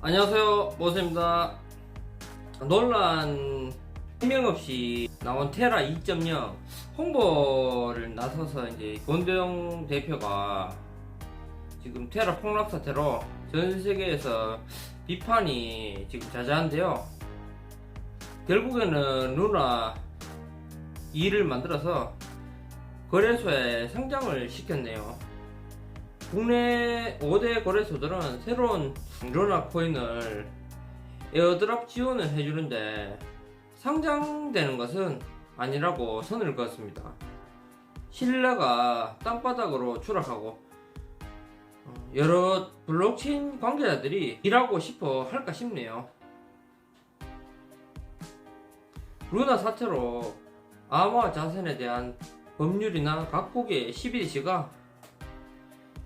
안녕하세요, 모세입니다. 논란 해명 없이 나온 테라 2.0 홍보를 나서서 이제 권도영 대표가 지금 테라 폭락 사태로 전 세계에서 비판이 지금 자자한데요. 결국에는 루나 2를 만들어서 거래소에 상장을 시켰네요. 국내 5대 거래소들은 새로운 루나 코인을 에어드랍 지원을 해주는데 상장되는 것은 아니라고 선을 그었습니다. 신뢰가 땅바닥으로 추락하고 여러 블록체인 관계자들이 일하고 싶어 할까 싶네요. 루나 사태로 암호화 자산에 대한 법률이나 각국의 CBDC가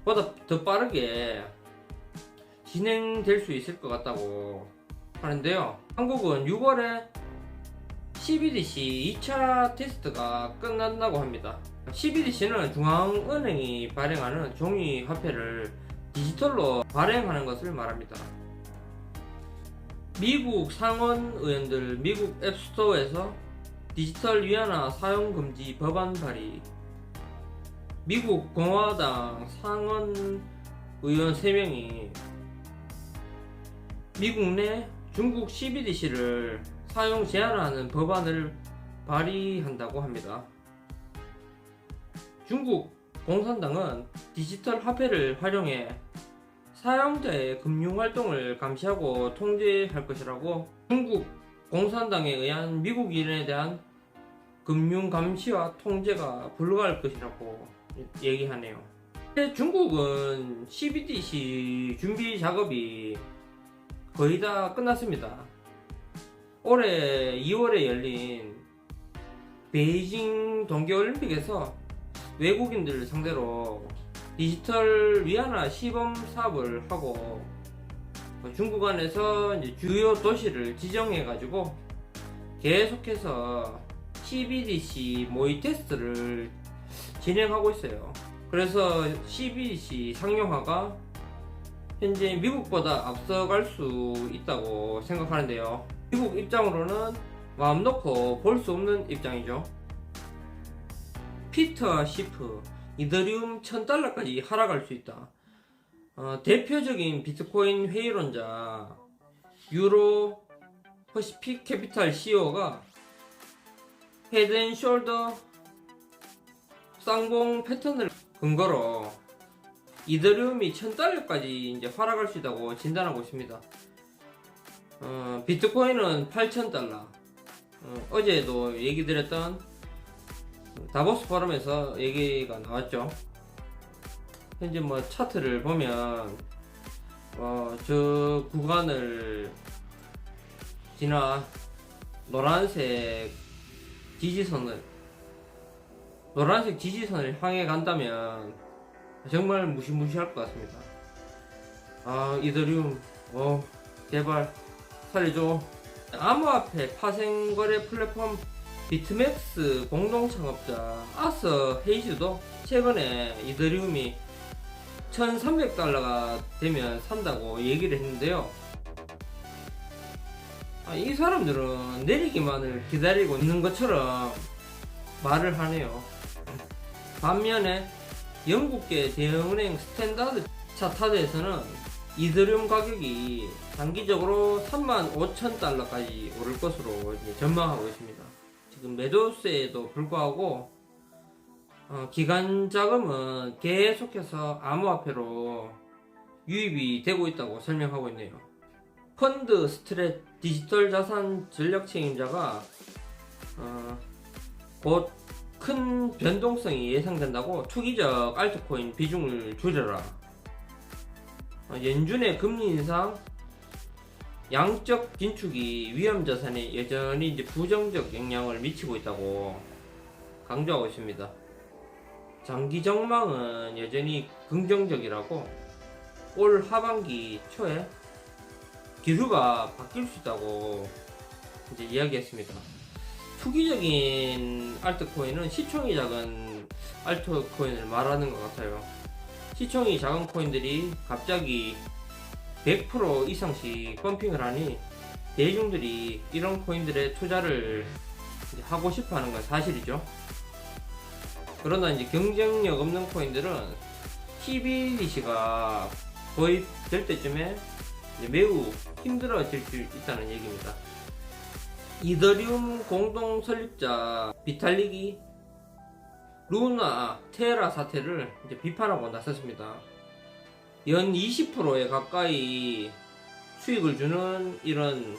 보다 더 빠르게 진행될 수 있을 것 같다고 하는데요. 한국은 6월에 CBDC 2차 테스트가 끝난다고 합니다. CBDC는 중앙은행이 발행하는 종이 화폐를 디지털로 발행하는 것을 말합니다. 미국 상원 의원들 미국 앱스토어에서 디지털 위안화 사용 금지 법안 발의, 미국 공화당 상원 의원 3명이 미국 내 중국 CBDC를 사용 제한하는 법안을 발의한다고 합니다. 중국 공산당은 디지털 화폐를 활용해 사용자의 금융활동을 감시하고 통제할 것이라고 중국 공산당에 의한 미국인에 대한 금융감시와 통제가 불가할 것이라고 얘기하네요. 중국은 CBDC 준비 작업이 거의 다 끝났습니다. 올해 2월에 열린 베이징 동계올림픽에서 외국인들을 상대로 디지털 위안화 시범 사업을 하고 중국 안에서 이제 주요 도시를 지정해 가지고 계속해서 CBDC 모의 테스트를 진행하고 있어요. 그래서 CBDC 상용화가 현재 미국보다 앞서갈 수 있다고 생각하는데요. 미국 입장으로는 마음 놓고 볼 수 없는 입장이죠. 피터 시프, 이더리움 $1000까지 하락할 수 있다. 대표적인 비트코인 회의론자 유로 퍼시픽 캐피탈 CEO가 헤드앤숄더 쌍봉 패턴을 근거로 이더리움이 $1000까지 이제 하락할 수 있다고 진단하고 있습니다. 비트코인은 $8000. 어제도 얘기 드렸던 다보스 포럼에서 얘기가 나왔죠. 현재 뭐 차트를 보면 저 구간을 지나 노란색 지지선을 향해 간다면 정말 무시무시할 것 같습니다. 이더리움 제발 살려줘. 암호화폐 파생거래 플랫폼 비트맥스 공동 창업자 아서 헤이즈도 최근에 이더리움이 $1300가 되면 산다고 얘기를 했는데요. 이 사람들은 내리기만을 기다리고 있는 것처럼 말을 하네요. 반면에 영국계 대형은행 스탠다드 차타드에서는 이더리움 가격이 단기적으로 $35,000까지 오를 것으로 전망하고 있습니다. 지금 매도세에도 불구하고 기간 자금은 계속해서 암호화폐로 유입이 되고 있다고 설명하고 있네요. 펀드 스트렛 디지털 자산 전략 책임자가 곧 큰 변동성이 예상된다고 투기적 알트코인 비중을 줄여라. 연준의 금리 인상, 양적 긴축이 위험 자산에 여전히 이제 부정적 영향을 미치고 있다고 강조하고 있습니다. 장기 전망은 여전히 긍정적이라고 올 하반기 초에 기류가 바뀔 수 있다고 이제 이야기했습니다. 투기적인 알트코인은 시총이 작은 알트코인을 말하는 것 같아요. 시총이 작은 코인들이 갑자기 100% 이상씩 펌핑을 하니 대중들이 이런 코인들에 투자를 이제 하고 싶어 하는 건 사실이죠. 그러나 이제 경쟁력 없는 코인들은 CBDC가 도입될 때쯤에 이제 매우 힘들어질 수 있다는 얘기입니다. 이더리움 공동 설립자 비탈릭이 루나 테라 사태를 이제 비판하고 나섰습니다. 연 20%에 가까이 수익을 주는 이런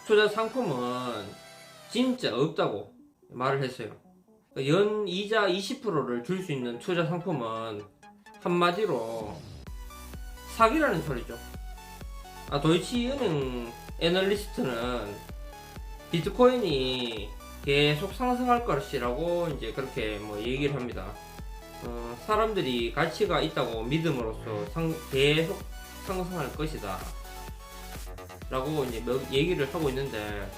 투자 상품은 진짜 없다고 말을 했어요. 연 이자 20%를 줄 수 있는 투자 상품은 한마디로 사기라는 소리죠. 도이치은행 애널리스트는 비트코인이 계속 상승할 것이라고 이제 그렇게 뭐 얘기를 합니다. 사람들이 가치가 있다고 믿음으로써 계속 상승할 것이다 라고 이제 얘기를 하고 있는데,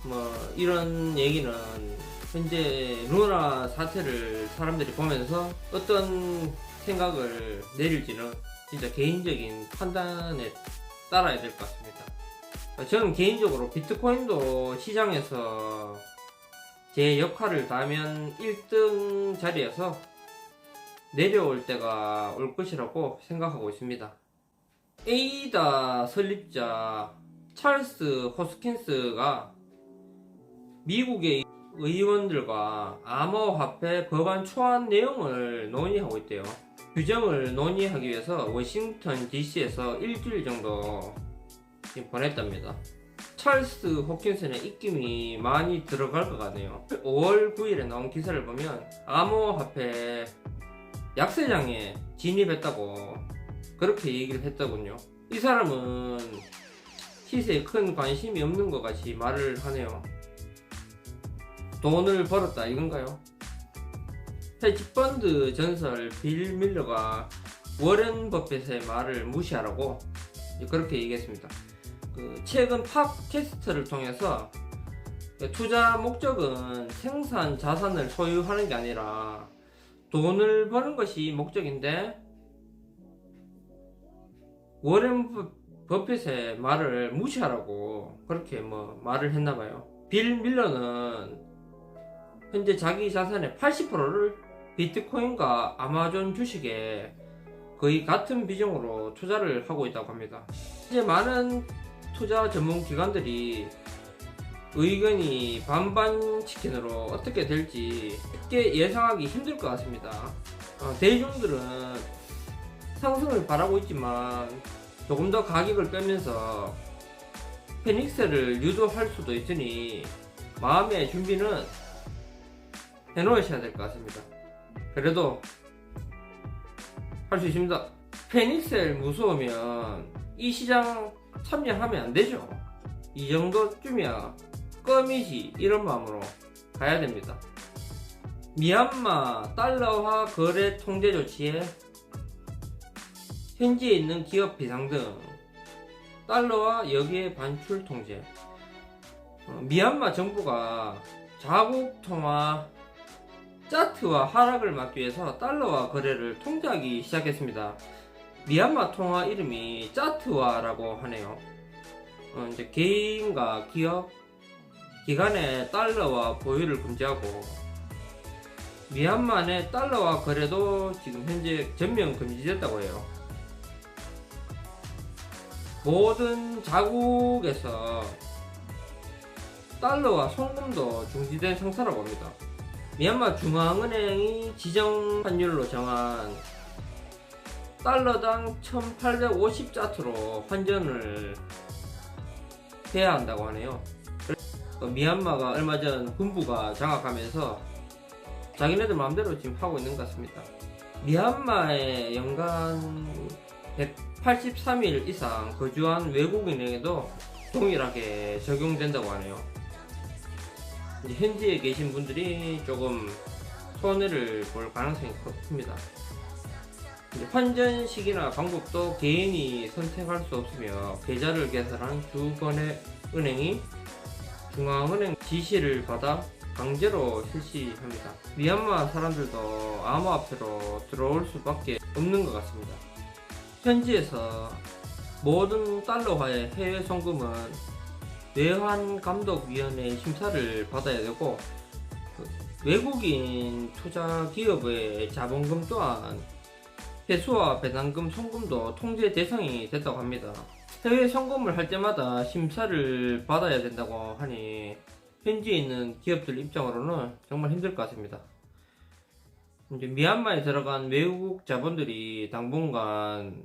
뭐 이런 얘기는 현재 루나 사태를 사람들이 보면서 어떤 생각을 내릴지는 진짜 개인적인 판단에 따라야 될 것 같습니다. 저는 개인적으로 비트코인도 시장에서 제 역할을 다하면 1등 자리에서 내려올 때가 올 것이라고 생각하고 있습니다. 에이다 설립자 찰스 호스킨스가 미국의 의원들과 암호화폐 법안 초안 내용을 논의하고 있대요. 규정을 논의하기 위해서 워싱턴 DC에서 일주일 정도 보냈답니다. 찰스 호킨슨의 입김이 많이 들어갈 것 같네요. 5월 9일에 나온 기사를 보면 암호화폐 약세장에 진입했다고 그렇게 얘기를 했더군요. 이 사람은 시세에 큰 관심이 없는 것 같이 말을 하네요. 돈을 벌었다 이건가요? 헤지펀드 전설 빌 밀러가 워렌 버핏의 말을 무시하라고 그렇게 얘기했습니다. 최근 팟캐스트를 통해서 투자 목적은 생산 자산을 소유하는 게 아니라 돈을 버는 것이 목적인데, 워렌 버핏의 말을 무시하라고 그렇게 뭐 말을 했나봐요. 빌 밀러는 현재 자기 자산의 80%를 비트코인과 아마존 주식에 거의 같은 비중으로 투자를 하고 있다고 합니다. 이제 많은 투자 전문 기관들이 의견이 반반 치킨으로 어떻게 될지 쉽게 예상하기 힘들 것 같습니다. 대중들은 상승을 바라고 있지만 조금 더 가격을 빼면서 페닉스를 유도할 수도 있으니 마음의 준비는 해놓으셔야 될 것 같습니다. 그래도 할 수 있습니다. 페닉셀 무서우면 이 시장 참여하면 안 되죠. 이 정도쯤이야 껌이지 이런 마음으로 가야 됩니다. 미얀마 달러화 거래 통제 조치에 현지에 있는 기업 비상등, 달러와 여기에 반출 통제. 미얀마 정부가 자국 통화 짜트와 하락을 막기 위해서 달러와 거래를 통제하기 시작했습니다. 미얀마 통화 이름이 짜트화라고 하네요. 이제 개인과 기업, 기관의 달러와 보유를 금지하고, 미얀마 내 달러와 거래도 지금 현재 전면 금지됐다고 해요. 모든 자국에서 달러와 송금도 중지된 상태라고 합니다. 미얀마 중앙은행이 지정 환율로 정한 달러당 1850짜트로 환전을 해야 한다고 하네요. 미얀마가 얼마 전 군부가 장악하면서 자기네들 마음대로 지금 하고 있는 것 같습니다. 미얀마에 연간 183일 이상 거주한 외국인에게도 동일하게 적용된다고 하네요. 이제 현지에 계신 분들이 조금 손해를 볼 가능성이 큽니다. 환전 시기나 방법도 개인이 선택할 수 없으며 계좌를 개설한 주거래은행이 중앙은행 지시를 받아 강제로 실시합니다. 미얀마 사람들도 암호화폐로 들어올 수밖에 없는 것 같습니다. 현지에서 모든 달러화의 해외 송금은 외환감독위원회의 심사를 받아야 되고, 외국인 투자 기업의 자본금 또한 회수와 배당금 송금도 통제 대상이 됐다고 합니다. 해외 송금을 할 때마다 심사를 받아야 된다고 하니 현지에 있는 기업들 입장으로는 정말 힘들 것 같습니다. 이제 미얀마에 들어간 외국 자본들이 당분간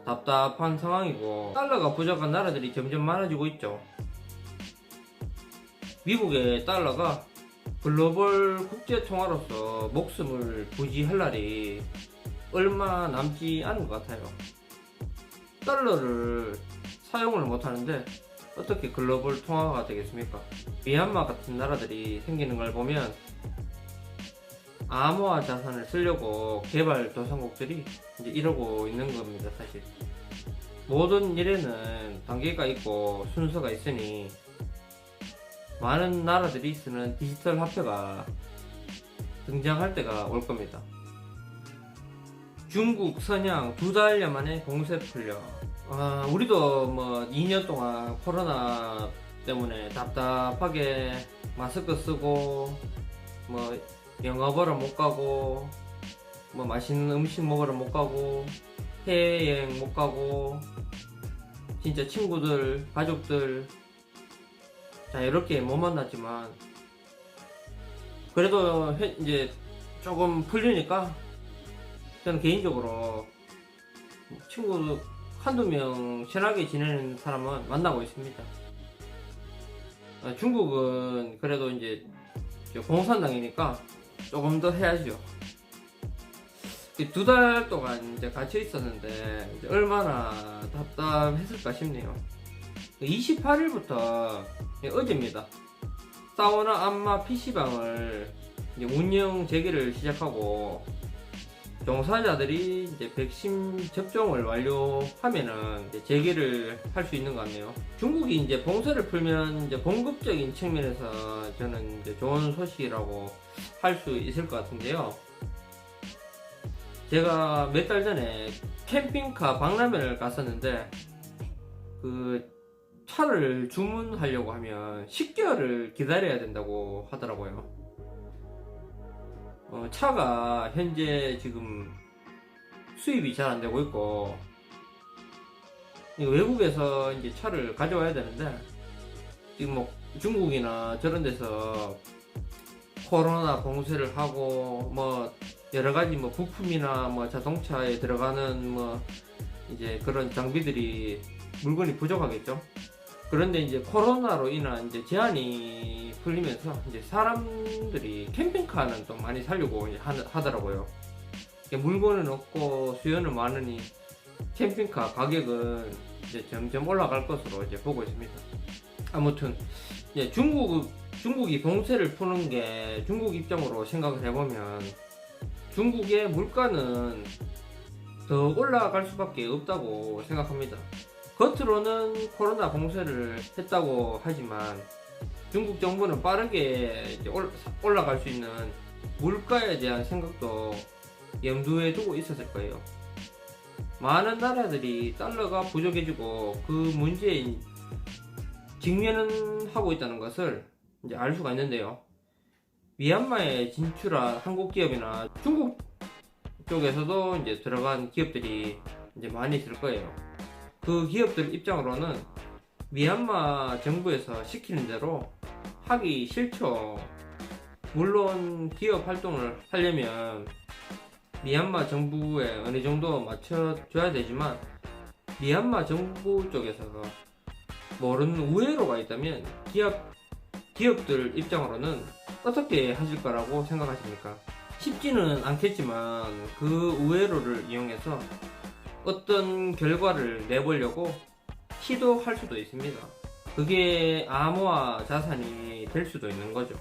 답답한 상황이고, 달러가 부족한 나라들이 점점 많아지고 있죠. 미국의 달러가 글로벌 국제 통화로서 목숨을 부지할 날이 얼마 남지 않은 것 같아요. 달러를 사용을 못하는데 어떻게 글로벌 통화가 되겠습니까? 미얀마 같은 나라들이 생기는 걸 보면 암호화 자산을 쓰려고 개발도상국들이 이제 이러고 있는 겁니다. 사실 모든 일에는 단계가 있고 순서가 있으니 많은 나라들이 쓰는 디지털 화폐가 등장할 때가 올 겁니다. 중국, 선양 2달 만에 봉쇄 풀려. 우리도 뭐 2년 동안 코로나 때문에 답답하게 마스크 쓰고 뭐 영화 보러 못 가고 뭐 맛있는 음식 먹으러 못 가고 해외여행 못 가고 진짜 친구들, 가족들 자 이렇게 못 만났지만, 그래도 이제 조금 풀리니까 저는 개인적으로 친구 한두 명 친하게 지내는 사람은 만나고 있습니다. 중국은 그래도 이제 공산당이니까 조금 더 해야죠. 2달 동안 이제 갇혀 있었는데 이제 얼마나 답답했을까 싶네요. 28일부터 어제입니다. 사우나, 안마, PC방을 운영 재개를 시작하고, 종사자들이 이제 백신 접종을 완료하면은 이제 재개를 할 수 있는 것 같네요. 중국이 이제 봉쇄를 풀면 이제 공급적인 측면에서 저는 이제 좋은 소식이라고 할 수 있을 것 같은데요. 제가 몇 달 전에 캠핑카 박람회를 갔었는데, 그 차를 주문하려고 하면 10개월을 기다려야 된다고 하더라고요. 차가 현재 지금 수입이 잘 안 되고 있고, 외국에서 이제 차를 가져와야 되는데, 지금 뭐 중국이나 저런 데서 코로나 봉쇄를 하고, 뭐 여러 가지 뭐 부품이나 뭐 자동차에 들어가는 뭐 이제 그런 장비들이 물건이 부족하겠죠. 그런데 이제 코로나로 인한 이제 제한이 풀리면서 이제 사람들이 캠핑카는 좀 많이 사려고 이제 하더라고요. 물건은 없고 수요는 많으니 캠핑카 가격은 이제 점점 올라갈 것으로 이제 보고 있습니다. 아무튼 이제 중국이 봉쇄를 푸는 게 중국 입장으로 생각을 해보면 중국의 물가는 더 올라갈 수밖에 없다고 생각합니다. 겉으로는 코로나 봉쇄를 했다고 하지만 중국 정부는 빠르게 이제 올라갈 수 있는 물가에 대한 생각도 염두에 두고 있었을 거예요. 많은 나라들이 달러가 부족해지고 그 문제에 직면은 하고 있다는 것을 이제 알 수가 있는데요. 미얀마에 진출한 한국 기업이나 중국 쪽에서도 이제 들어간 기업들이 이제 많이 있을 거예요. 그 기업들 입장으로는 미얀마 정부에서 시키는 대로 하기 싫죠. 물론 기업 활동을 하려면 미얀마 정부에 어느 정도 맞춰줘야 되지만, 미얀마 정부 쪽에서 모르는 우회로가 있다면 기업들 입장으로는 어떻게 하실 거라고 생각하십니까? 쉽지는 않겠지만 그 우회로를 이용해서 어떤 결과를 내보려고 시도할 수도 있습니다. 그게 암호화 자산이 될 수도 있는 거죠.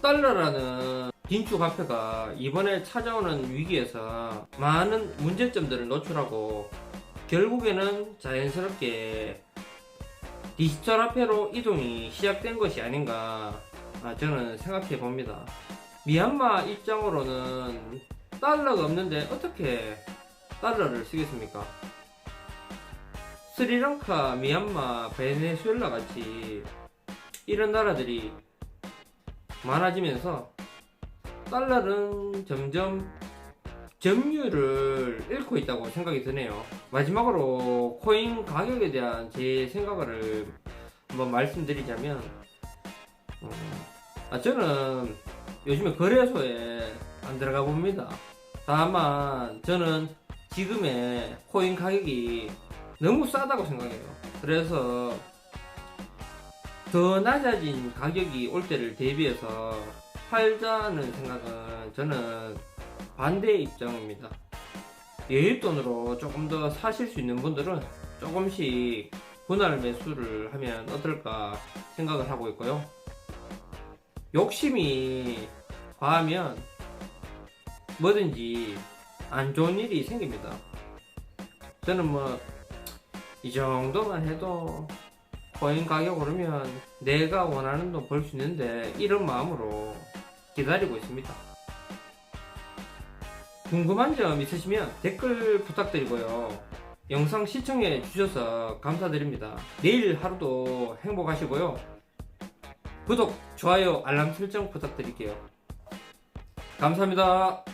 달러라는 긴축 화폐가 이번에 찾아오는 위기에서 많은 문제점들을 노출하고 결국에는 자연스럽게 디지털 화폐로 이동이 시작된 것이 아닌가 저는 생각해 봅니다. 미얀마 입장으로는 달러가 없는데 어떻게 달러를 쓰겠습니까? 스리랑카, 미얀마, 베네수엘라 같이 이런 나라들이 많아지면서 달러는 점점 점유율을 잃고 있다고 생각이 드네요. 마지막으로 코인 가격에 대한 제 생각을 한번 말씀드리자면, 저는 요즘에 거래소에 안 들어가 봅니다. 다만 저는 지금의 코인 가격이 너무 싸다고 생각해요. 그래서 더 낮아진 가격이 올 때를 대비해서 팔자는 생각은 저는 반대의 입장입니다. 여윳돈으로 조금 더 사실 수 있는 분들은 조금씩 분할 매수를 하면 어떨까 생각을 하고 있고요. 욕심이 과하면 뭐든지 안 좋은 일이 생깁니다. 저는 뭐 이 정도만 해도 코인 가격 오르면 내가 원하는 돈 벌 수 있는데, 이런 마음으로 기다리고 있습니다. 궁금한 점 있으시면 댓글 부탁드리고요. 영상 시청해 주셔서 감사드립니다. 내일 하루도 행복하시고요. 구독, 좋아요, 알람 설정 부탁드릴게요. 감사합니다.